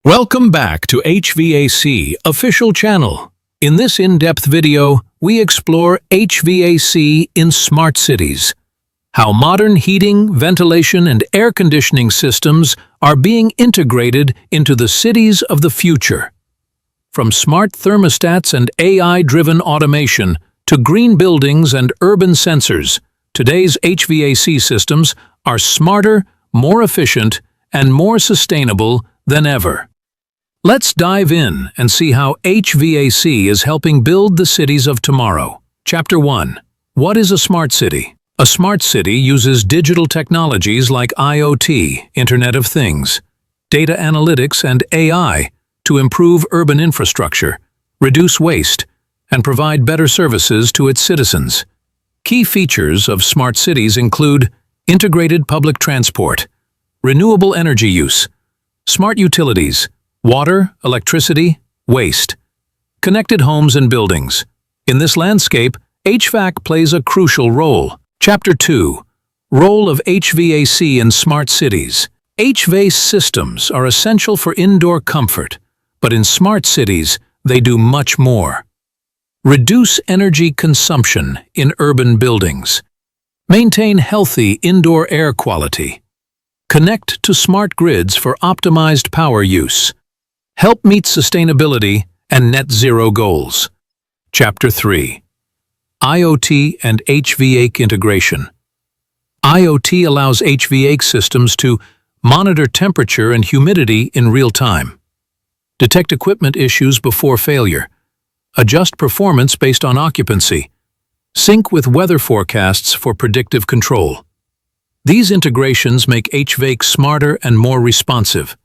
Welcome back to HVAC official channel. In this in-depth video, we explore HVAC in smart cities. How modern heating, ventilation, and air conditioning systems are being integrated into the cities of the future. From smart thermostats and AI-driven automation to green buildings and urban sensors, today's HVAC systems are smarter, more efficient, and more sustainable than ever. Let's dive in and see how HVAC is helping build the cities of tomorrow. Chapter 1. What is a smart city? A smart city uses digital technologies like IoT, Internet of Things, data analytics, and AI to improve urban infrastructure, reduce waste, and provide better services to its citizens. Key features of smart cities include integrated public transport, renewable energy use, smart utilities, water, electricity, waste, connected homes and buildings. In this landscape, HVAC plays a crucial role. Chapter 2. Role of HVAC in smart cities. HVAC systems are essential for indoor comfort, but in smart cities, they do much more. Reduce energy consumption in urban buildings. Maintain healthy indoor air quality. Connect to smart grids for optimized power use. Help meet sustainability and net zero goals. Chapter 3. IoT and HVAC integration. IoT allows HVAC systems to monitor temperature and humidity in real time, detect equipment issues before failure, adjust performance based on occupancy, sync with weather forecasts for predictive control. These integrations make HVAC smarter and more responsive.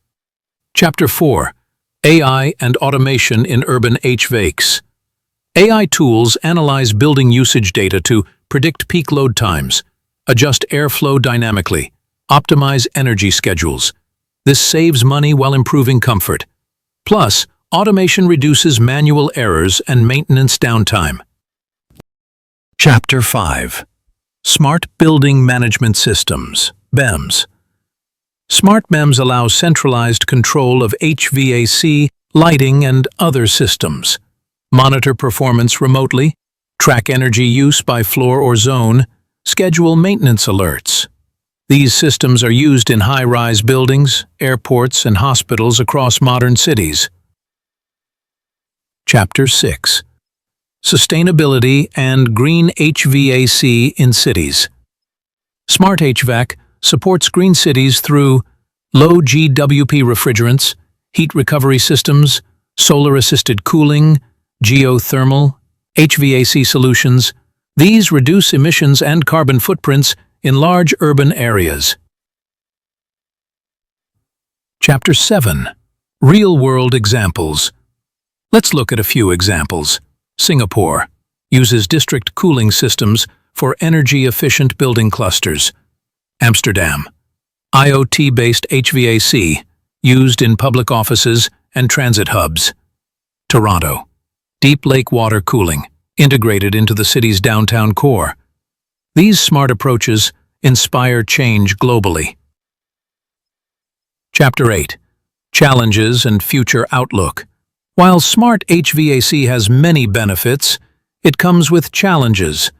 Chapter 4. AI and automation in urban HVACs. AI tools analyze building usage data to predict peak load times, adjust airflow dynamically, optimize energy schedules. This saves money while improving comfort. Plus, automation reduces manual errors and maintenance downtime. Chapter 5. Smart Building Management Systems, BEMS. Smart BEMS allows centralized control of HVAC, lighting, and other systems. Monitor performance remotely, track energy use by floor or zone, schedule maintenance alerts. These systems are used in high-rise buildings, airports, and hospitals across modern cities. Chapter 6. Sustainability and Green HVAC in Cities. Smart HVAC supports green cities through low GWP refrigerants, heat recovery systems, solar-assisted cooling, geothermal, HVAC solutions. These reduce emissions and carbon footprints in large urban areas. Chapter 7. Real-world examples. Let's look at a few examples. Singapore uses district cooling systems for energy-efficient building clusters. Amsterdam, IoT-based HVAC used in public offices and transit hubs. Toronto, deep lake water cooling integrated into the city's downtown core. These smart approaches inspire change globally. Chapter 8. Challenges and Future Outlook. While smart HVAC has many benefits, it comes with challenges.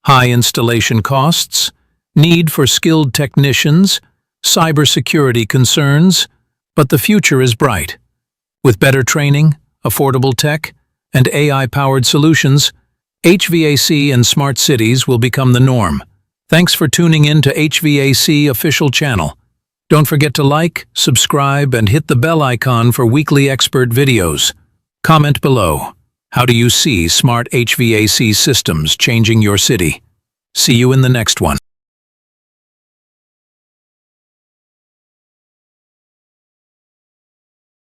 High installation costs, need for skilled technicians, cybersecurity concerns, but the future is bright. With better training, affordable tech, and AI-powered solutions, HVAC in smart cities will become the norm. Thanks for tuning in to HVAC official channel. Don't forget to like, subscribe, and hit the bell icon for weekly expert videos. Comment below. How do you see smart HVAC systems changing your city? See you in the next one.